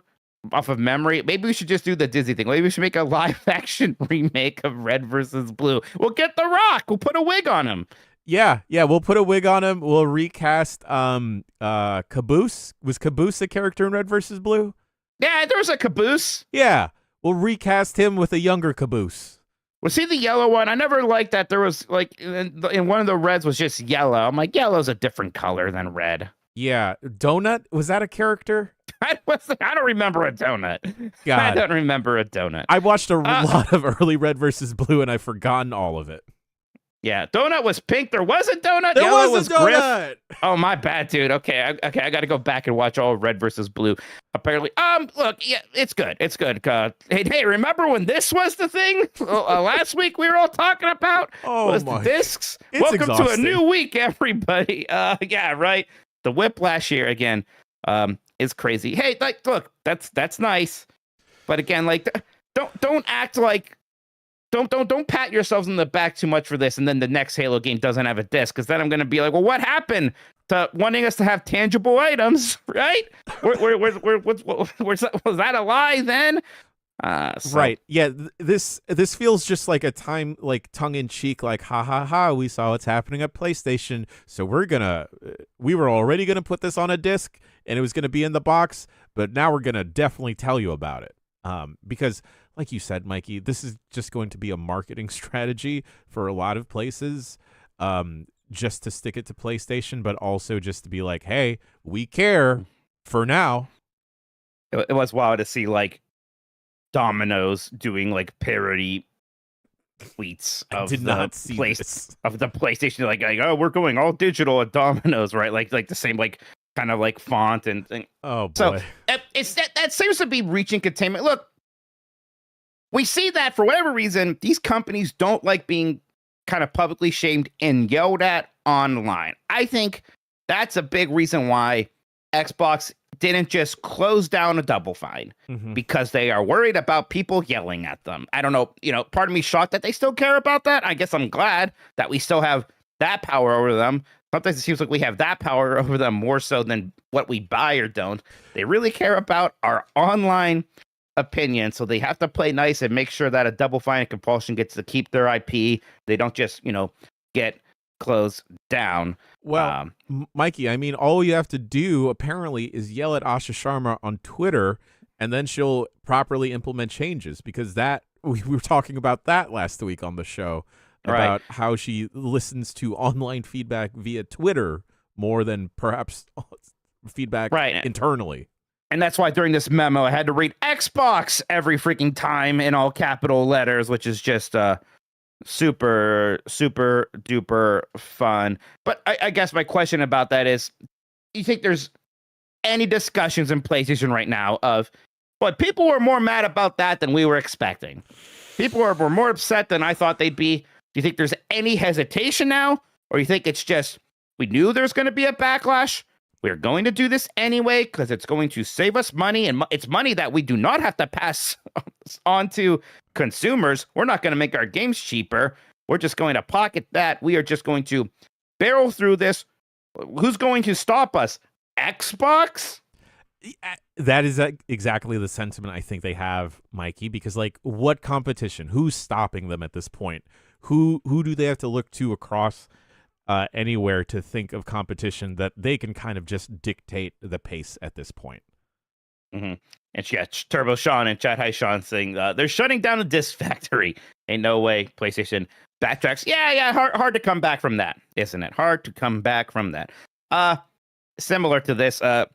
off of memory. Maybe we should just do the Disney thing. Maybe we should make a live action remake of Red versus Blue. We'll get The Rock. We'll put a wig on him. Yeah, we'll put a wig on him. We'll recast Caboose. Was Caboose a character in Red versus Blue? Yeah, there was a Caboose. Yeah, we'll recast him with a younger Caboose. Was he the yellow one? I never liked that there was, like, in one of the Reds was just yellow. I'm like, yellow's a different color than red. Yeah. Donut? Was that a character? I don't remember a donut. God. I don't remember a donut. I watched a lot of early Red versus Blue, and I've forgotten all of it. Yeah, donut was pink. There was a donut. There Yellow was a Griff. donut. Oh, my bad, dude. Okay, I got to go back and watch all Red versus Blue. Apparently, look, yeah, it's good. It's good. Hey, remember when this was the thing last week? We were all talking about was the discs. It's Welcome exhausting. to a new week, everybody. Yeah, right. The whiplash here again, is crazy. Hey, like, look, that's nice, but again, like, don't act like. Don't pat yourselves on the back too much for this, and then the next Halo game doesn't have a disc, because then I'm gonna be like, well, what happened to wanting us to have tangible items, right? Was that a lie then? Right. Yeah. This feels just like a time, like tongue in cheek, like ha ha ha. We saw what's happening at PlayStation, so we were already gonna put this on a disc, and it was gonna be in the box, but now we're gonna definitely tell you about it, because. Like you said, Mikey, this is just going to be a marketing strategy for a lot of places, just to stick it to PlayStation, but also just to be like, hey, we care for now. It was wild to see, like, Domino's doing, like, parody tweets of the PlayStation, like, oh, we're going all digital at Domino's, right? Like the same, like, kind of, like, font and thing. Oh, boy. So that seems to be reaching containment. Look, we see that for whatever reason, these companies don't like being kind of publicly shamed and yelled at online. I think that's a big reason why Xbox didn't just close down a Double Fine, because they are worried about people yelling at them. I don't know, part of me shocked that they still care about that. I guess I'm glad that we still have that power over them. Sometimes it seems like we have that power over them more so than what we buy or don't. They really care about our online opinion, so they have to play nice and make sure that a Double Fine and Compulsion gets to keep their IP. They don't just get closed down. Well, Mikey, I mean, all you have to do apparently is yell at Asha Sharma on Twitter, and then she'll properly implement changes, because that we were talking about that last week on the show about how she listens to online feedback via Twitter more than perhaps feedback internally. And that's why during this memo, I had to read Xbox every freaking time in all capital letters, which is just super, super duper fun. But I guess my question about that is, do you think there's any discussions in PlayStation right now of, but people were more mad about that than we were expecting? People were more upset than I thought they'd be. Do you think there's any hesitation now? Or you think it's just, we knew there's going to be a backlash? We're going to do this anyway because it's going to save us money, and it's money that we do not have to pass on to consumers. We're not going to make our games cheaper. We're just going to pocket that. We are just going to barrel through this. Who's going to stop us? Xbox? That is exactly the sentiment I think they have, Mikey, because, like, what competition? Who's stopping them at this point? Who do they have to look to across anywhere to think of competition that they can kind of just dictate the pace at this point? And Turbo Sean and Chat High Sean saying they're shutting down the disc factory. Ain't no way PlayStation backtracks. Yeah, hard to come back from that, isn't it? Hard to come back from that. Similar to this, Hideo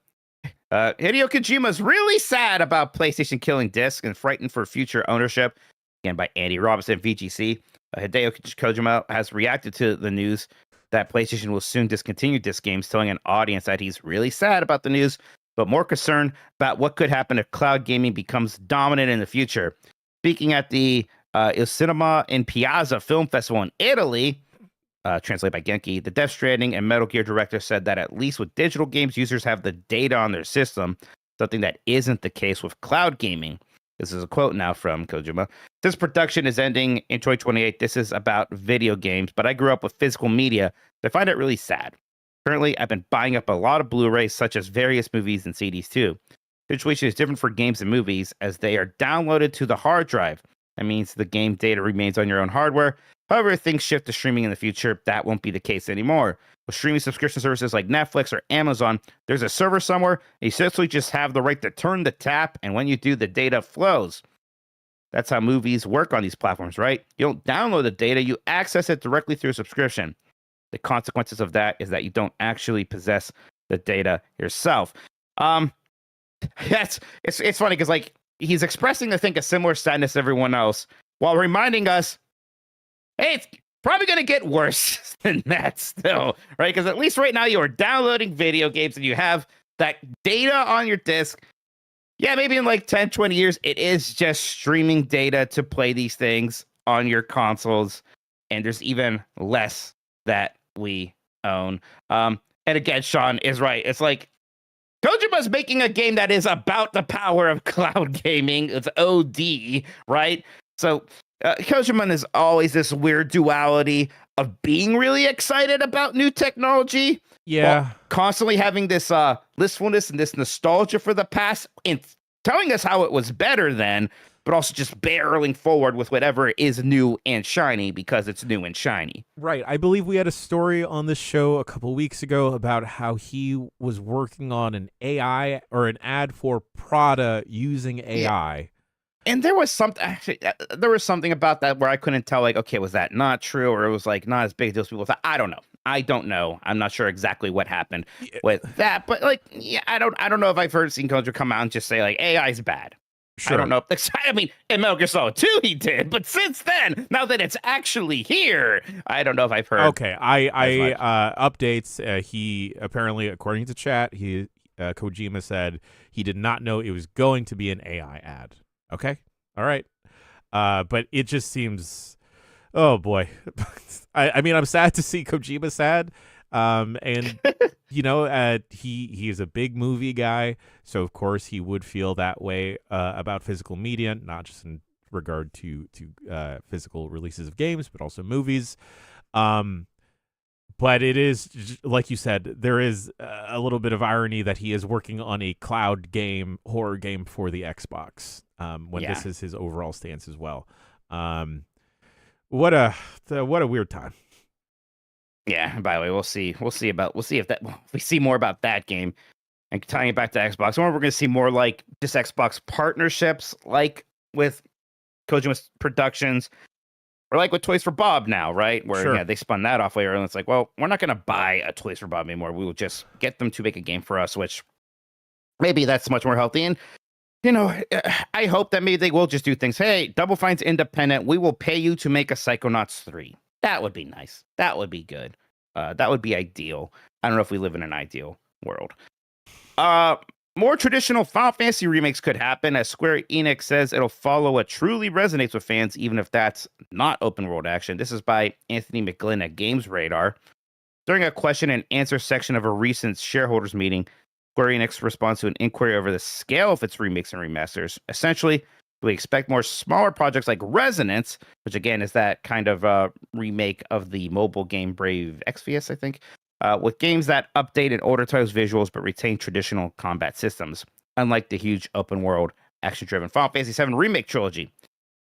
Kojima's really sad about PlayStation killing disc and frightened for future ownership. Again, by Andy Robinson, VGC. Hideo Kojima has reacted to the news that PlayStation will soon discontinue disc games, telling an audience that he's really sad about the news, but more concerned about what could happen if cloud gaming becomes dominant in the future. Speaking at the Il Cinema in Piazza Film Festival in Italy, translated by Genki, the Death Stranding and Metal Gear director said that at least with digital games, users have the data on their system, something that isn't the case with cloud gaming. This is a quote now from Kojima. This production is ending in 2028. This is about video games, but I grew up with physical media, so I find it really sad. Currently, I've been buying up a lot of Blu-rays, such as various movies and CDs too. The situation is different for games and movies, as they are downloaded to the hard drive. That means the game data remains on your own hardware. However, if things shift to streaming in the future, that won't be the case anymore. With streaming subscription services like Netflix or Amazon, there's a server somewhere. You essentially just have the right to turn the tap, and when you do, the data flows. That's how movies work on these platforms, right? You don't download the data, you access it directly through a subscription. The consequences of that is that you don't actually possess the data yourself. It's funny because, like, he's expressing, I think, a similar sadness to everyone else while reminding us, hey, probably going to get worse than that still, right? Because at least right now you are downloading video games and you have that data on your disc. Yeah, maybe in like 10, 20 years, it is just streaming data to play these things on your consoles. And there's even less that we own. And again, Sean is right. It's like Kojima's making a game that is about the power of cloud gaming. It's OD, right? So Kojima is always this weird duality of being really excited about new technology, yeah, constantly having this listfulness and this nostalgia for the past, and telling us how it was better then, but also just barreling forward with whatever is new and shiny because it's new and shiny. Right. I believe we had a story on this show a couple weeks ago about how he was working on an AI or an ad for Prada using AI. Yeah. And there was something about that where I couldn't tell, like, okay, was that not true, or it was like not as big as those people thought? I don't know. I'm not sure exactly what happened with that, but like, yeah, I don't know if I've seen Kojima come out and just say like AI is bad. Sure. I don't know if I mean, in Metal Gear Solid 2 he did, but since then, now that it's actually here, I don't know if I've heard. Okay, updates. He apparently, according to chat, Kojima said he did not know it was going to be an AI ad. Okay, all right, but it just seems, oh boy, I mean, I'm sad to see Kojima sad. And you know, he is a big movie guy, so of course he would feel that way about physical media, not just in regard to physical releases of games, but also movies. But it is, like you said, there is a little bit of irony that he is working on a cloud game, horror game for the Xbox, when this is his overall stance as well. What a weird time. Yeah, and by the way, we'll see if we see more about that game. And tying it back to Xbox, or we're going to see more like just Xbox partnerships, like with Kojima's Productions, or like with Toys for Bob now, right? Where they spun that off way early. And it's like, well, we're not going to buy a Toys for Bob anymore. We will just get them to make a game for us, which maybe that's much more healthy. And you know, I hope that maybe they will just do things. Hey, Double Fine's independent. We will pay you to make a Psychonauts 3. That would be nice. That would be good. That would be ideal. I don't know if we live in an ideal world. More traditional Final Fantasy remakes could happen, as Square Enix says it'll follow what truly resonates with fans, even if that's not open world action. This is by Anthony McGlynn at Games Radar. During a question and answer section of a recent shareholders meeting, Square Enix responds to an inquiry over the scale of its remakes and remasters. Essentially, we expect more smaller projects like Resonance, which again is that kind of remake of the mobile game Brave Exvius, I think, with games that update and older titles' visuals but retain traditional combat systems, unlike the huge open-world, action-driven Final Fantasy VII Remake trilogy.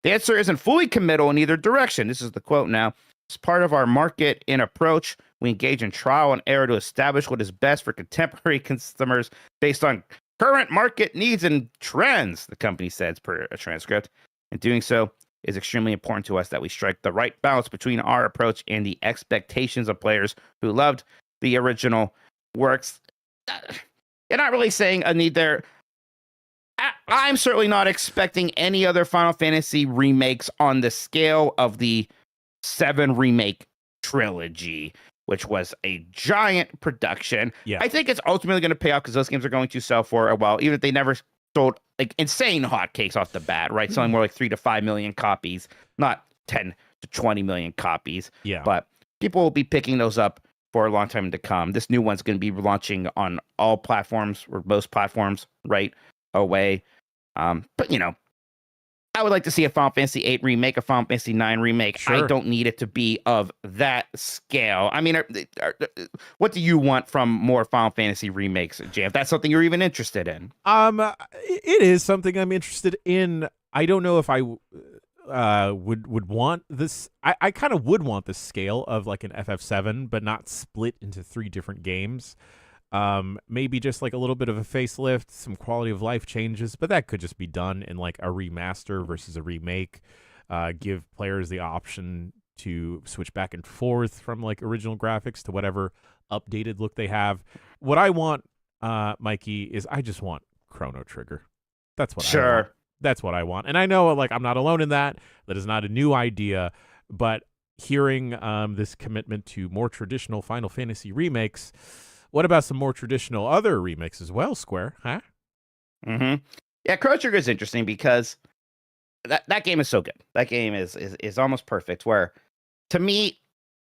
The answer isn't fully committal in either direction. This is the quote now. As part of our market in approach, we engage in trial and error to establish what is best for contemporary customers based on current market needs and trends, the company says per a transcript. And doing so is extremely important to us that we strike the right balance between our approach and the expectations of players who loved the original works. You're not really saying a need there. I'm certainly not expecting any other Final Fantasy remakes on the scale of the 7 remake trilogy, which was a giant production. Yeah. I think it's ultimately going to pay off because those games are going to sell for a while, even if they never sold like insane hotcakes off the bat, right? Selling more like 3 to 5 million copies, not 10 to 20 million copies. Yeah. But people will be picking those up for a long time to come. This new one's going to be launching on all platforms or most platforms right away. But you know, I would like to see a Final Fantasy VIII remake, a Final Fantasy IX remake. Sure. I don't need it to be of that scale. I mean, what do you want from more Final Fantasy remakes, Jay? If that's something you're even interested in. It is something I'm interested in. I don't know if I would want this. I kind of would want the scale of like an FF7, but not split into 3 different games. Maybe just like a little bit of a facelift, some quality of life changes, but that could just be done in like a remaster versus a remake. Give players the option to switch back and forth from like original graphics to whatever updated look they have. What I want, Mikey, is I just want Chrono Trigger. That's what I want. That's what I want. And I know like I'm not alone in that. That is not a new idea, but hearing this commitment to more traditional Final Fantasy remakes, what about some more traditional other remakes as well, Square? Huh? Mm-hmm. Yeah, Chrono Trigger is interesting because that game is so good. That game is almost perfect. Where to me,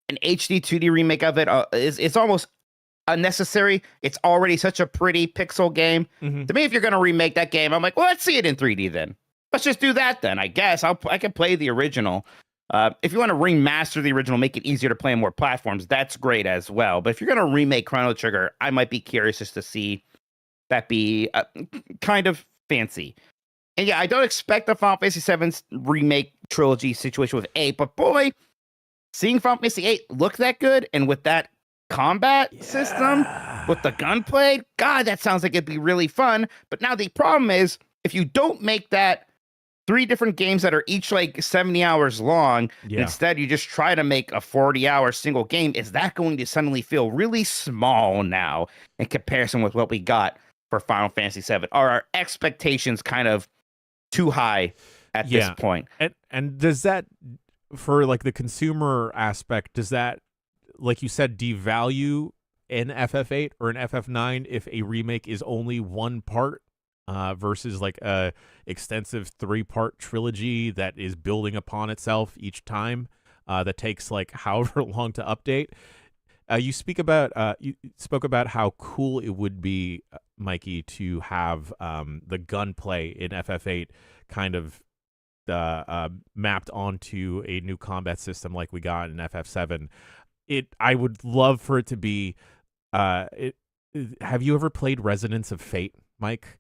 an HD 2D remake of it is it's almost unnecessary. It's already such a pretty pixel game. Mm-hmm. To me, if you're gonna remake that game, I'm like, well, let's see it in 3D then. Let's just do that then. I guess I can play the original. If you want to remaster the original, make it easier to play on more platforms, that's great as well. But if you're gonna remake Chrono Trigger, I might be curious just to see that be kind of fancy. And yeah, I don't expect the Final Fantasy VII's remake trilogy situation with 8, but boy, seeing Final Fantasy 8 look that good and with that combat system, with the gunplay, God, that sounds like it'd be really fun. But now the problem is, if you don't make that 3 different games that are each like 70 hours long, instead you just try to make a 40-hour single game, is that going to suddenly feel really small now in comparison with what we got for Final Fantasy VII? Are our expectations kind of too high at this point? And does that, for like the consumer aspect, does that, like you said, devalue an FF8 or an FF9 if a remake is only one part versus like a extensive 3-part trilogy that is building upon itself each time that takes like however long to update? You spoke about how cool it would be, Mikey, to have the gunplay in FF8 kind of mapped onto a new combat system like we got in FF7. I would love for it to be. Have you ever played Resonance of Fate, Mike?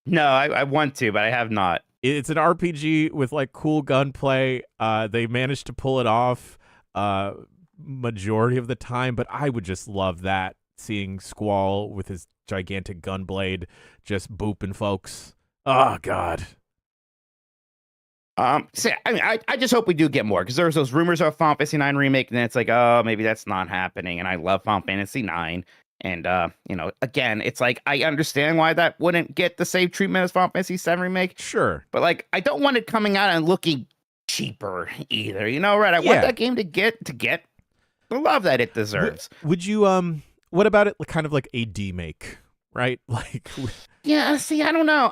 No, I want to, but I have not. It's an RPG with like cool gunplay. They managed to pull it off majority of the time, but I would just love that, seeing Squall with his gigantic gunblade just booping folks. Oh God. So, I mean, I just hope we do get more, because there's those rumors of Final Fantasy 9 remake, and then it's like, oh, maybe that's not happening. And I love Final Fantasy 9, and again, it's like I understand why that wouldn't get the same treatment as Final Fantasy 7 remake. Sure, but like I don't want it coming out and looking cheaper either. Right? I want that game to get the love that it deserves. Would you what about it? Kind of like a demake, right? Like. Yeah, see, I don't know,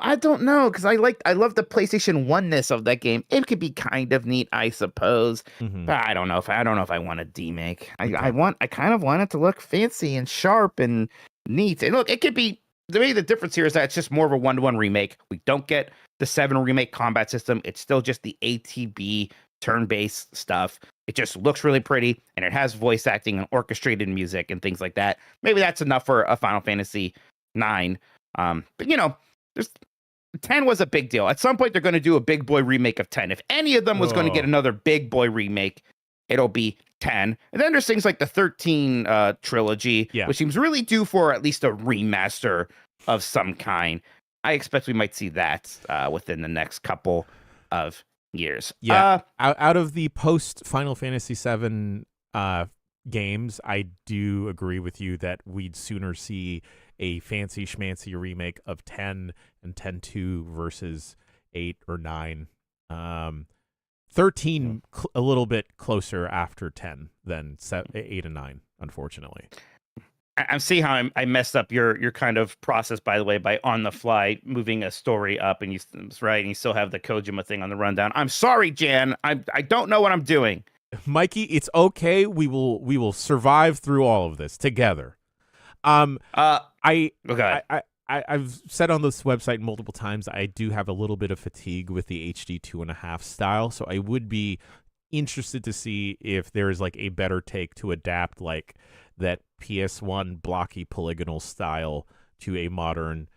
because I love the PlayStation 1-ness of that game. It could be kind of neat, I suppose, but I don't know if I want a demake. I kind of want it to look fancy and sharp and neat. And look, it could be, to me, the difference here is that it's just more of a 1-to-1 remake. We don't get the 7 remake combat system. It's still just the ATB turn-based stuff. It just looks really pretty, and it has voice acting and orchestrated music and things like that. Maybe that's enough for a Final Fantasy 9. But there's 10 was a big deal. At some point, they're going to do a big boy remake of 10. If any of them was going to get another big boy remake, it'll be 10. And then there's things like the 13 trilogy, which seems really due for at least a remaster of some kind. I expect we might see that within the next couple of years. Yeah. Out of the post Final Fantasy VII games, I do agree with you that we'd sooner see a fancy schmancy remake of 10 and 10-2 versus 8 or 9. 13 a little bit closer after 10 than 8 and 9, unfortunately. I see how I messed up your kind of process, by the way, by on the fly moving a story up, and you still have the Kojima thing on the rundown. I'm sorry, Jan. I don't know what I'm doing. Mikey, it's okay. We will survive through all of this together. I've said on this website multiple times, I do have a little bit of fatigue with the HD 2.5 style, so I would be interested to see if there is like a better take to adapt like that PS1 blocky polygonal style to a modern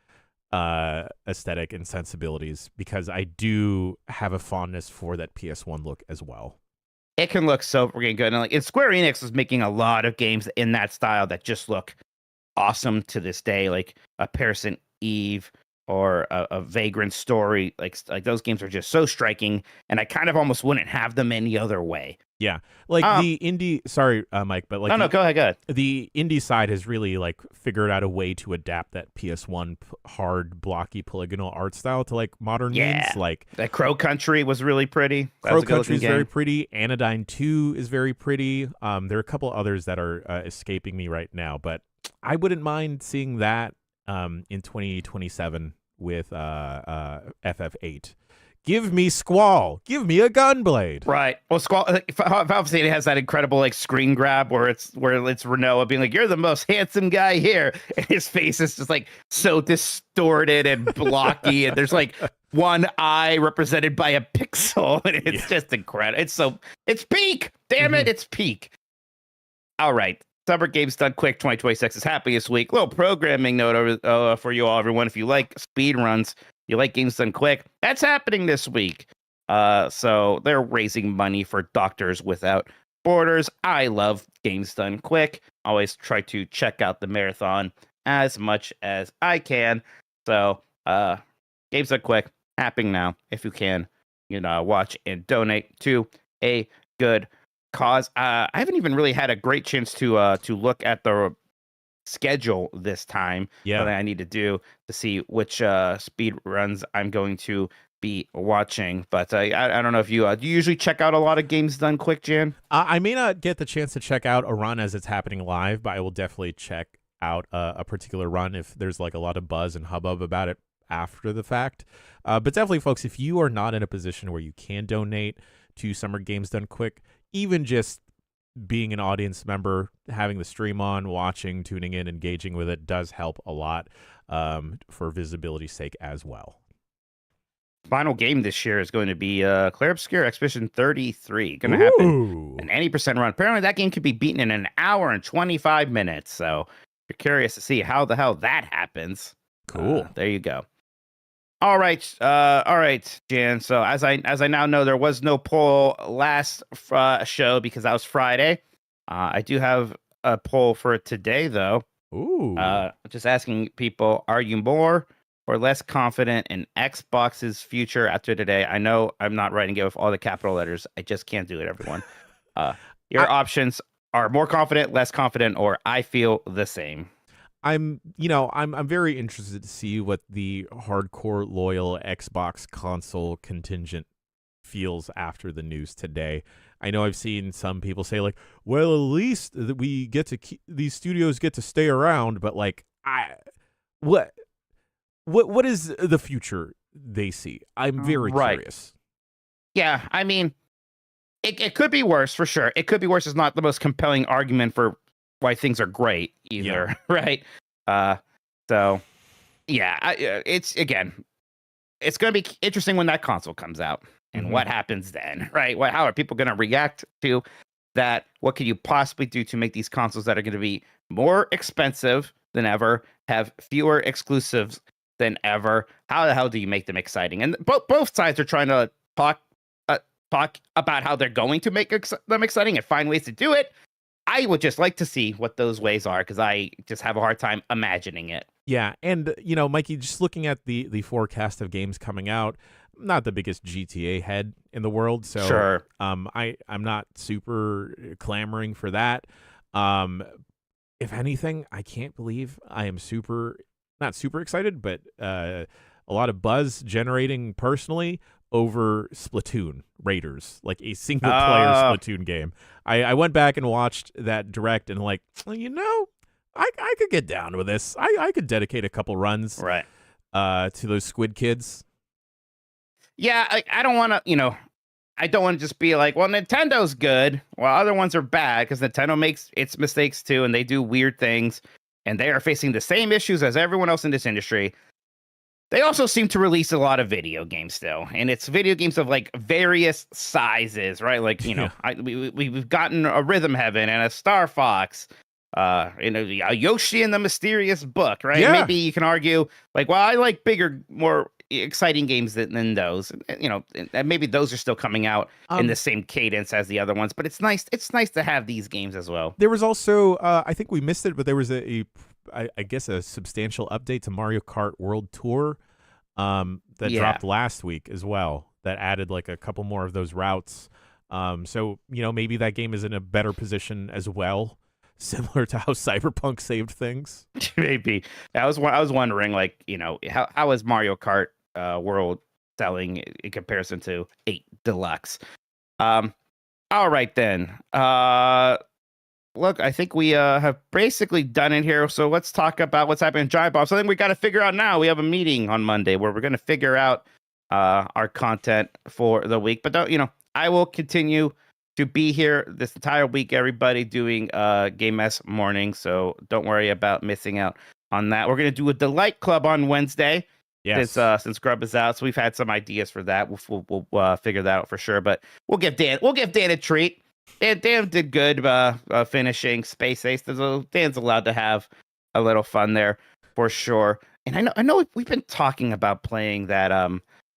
aesthetic and sensibilities, because I do have a fondness for that PS1 look as well. It can look so freaking good. And Square Enix is making a lot of games in that style that just look awesome to this day, like a Parasite Eve or a Vagrant Story. Like those games are just so striking, and I kind of almost wouldn't have them any other way. Yeah, like the indie. Sorry, Mike, but like no, go ahead. The indie side has really like figured out a way to adapt that PS1 hard, blocky, polygonal art style to like modern games. Like that Crow Country was really pretty. Crow Country is very pretty. Anodyne 2 is very pretty. There are a couple others that are escaping me right now, but I wouldn't mind seeing that in 2027 with FF8. Give me Squall. Give me a Gunblade. Right. Well, Squall obviously it has that incredible like screen grab where it's Renoa being like, "You're the most handsome guy here," and his face is just like so distorted and blocky, and there's like one eye represented by a pixel, and it's just incredible. It's peak. Damn it, it's peak. All right. Summer Games Done Quick 2026 is happiest week. Little programming note for you all, everyone. If you like speed runs, you like games done quick, that's happening this week. So they're raising money for Doctors Without Borders. I love games done quick. Always try to check out the marathon as much as I can. So games done quick, happening now. If you can, watch and donate to a good cause. I haven't even really had a great chance to look at the schedule this time. That I need to do to see which speed runs I'm going to be watching. But I don't know if you do you usually check out a lot of games done quick, Jan? I may not get the chance to check out a run as it's happening live, but I will definitely check out a particular run if there's like a lot of buzz and hubbub about it after the fact. But definitely, folks, if you are not in a position where you can donate to Summer Games Done Quick, even just being an audience member, having the stream on, watching, tuning in, engaging with it does help a lot for visibility's sake as well. Final game this year is going to be Clair Obscur Expedition 33. Going to happen an 80% run. Apparently that game could be beaten in an hour and 25 minutes. So if you're curious to see how the hell that happens. Cool. There you go. All right, Jan. So as I now know, there was no poll last show because that was Friday. I do have a poll for today, though. Ooh. Just asking people: are you more or less confident in Xbox's future after today? I know I'm not writing it with all the capital letters. I just can't do it, everyone. Your options are more confident, less confident, or I feel the same. I'm very interested to see what the hardcore loyal Xbox console contingent feels after the news today. I know I've seen some people say like, well, at least we get to these studios get to stay around, but like, what is the future they see? I'm very curious. Yeah, I mean, it could be worse for sure. It could be worse. It's not the most compelling argument for why things are great either, right? So yeah, it's going to be interesting when that console comes out and what happens then, right? How are people going to react to that? What can you possibly do to make these consoles that are going to be more expensive than ever, have fewer exclusives than ever? How the hell do you make them exciting? And both sides are trying to talk about how they're going to make them exciting and find ways to do it. I would just like to see what those ways are because I just have a hard time imagining it. Yeah, and Mikey, just looking at the forecast of games coming out, I'm not the biggest GTA head in the world, so sure. I'm not super clamoring for that. If anything, I can't believe I am not super excited, but a lot of buzz generating personally over Splatoon Raiders, like a single player Splatoon game. I went back and watched that direct and like, I could get down with this. I could dedicate a couple runs to those Squid Kids. Yeah, I don't want to, I don't want to just be like, well, Nintendo's good while other ones are bad, because Nintendo makes its mistakes too, and they do weird things, and they are facing the same issues as everyone else in this industry. They also seem to release a lot of video games still, and it's video games of like various sizes, right? Like, we've gotten a Rhythm Heaven and a Star Fox, a Yoshi and the Mysterious Book, right? Yeah. Maybe you can argue like, well, I like bigger, more exciting games than those, and maybe those are still coming out in the same cadence as the other ones. But it's nice to have these games as well. There was also, I think we missed it, but there was I guess a substantial update to Mario Kart World Tour that dropped last week as well, that added like a couple more of those routes. So, maybe that game is in a better position as well, similar to how Cyberpunk saved things. Maybe. I was wondering, like, how is Mario Kart World selling in comparison to 8 Deluxe? All right then. Look, I think we have basically done it here. So let's talk about what's happening in Giant Bomb. So I think we got to figure out now. We have a meeting on Monday where we're going to figure out our content for the week. But I will continue to be here this entire week, everybody, doing Game Mess morning. So don't worry about missing out on that. We're going to do a Delight Club on Wednesday. Yes. Since Grub is out, so we've had some ideas for that. We'll figure that out for sure. But we'll give Dan a treat. Dan did good finishing Space Ace. Dan's allowed to have a little fun there for sure. And I know we've been talking about playing that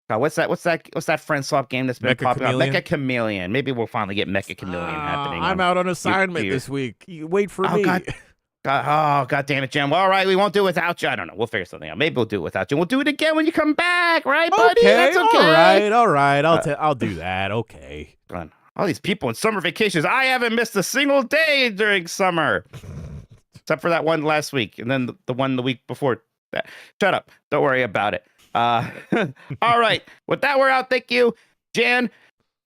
what's that friend swap game that's been popping up? Mecha Chameleon. Maybe we'll finally get Mecha Chameleon happening. I'm out on assignment this week. You wait for me. God damn it, Jim. Well, all right, we won't do it without you. I don't know. We'll figure something out. Maybe we'll do it without you. We'll do it again when you come back, right, buddy? Okay, that's okay. All right. I'll do that. Okay. All these people in summer vacations. I haven't missed a single day during summer, except for that one last week, and then the one the week before that. Shut up. Don't worry about it. All right. With that, we're out. Thank you, Jan.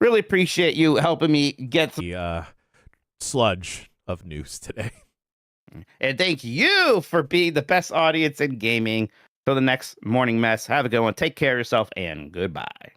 Really appreciate you helping me get the sludge of news today. And thank you for being the best audience in gaming. Till the next morning mess. Have a good one. Take care of yourself and goodbye.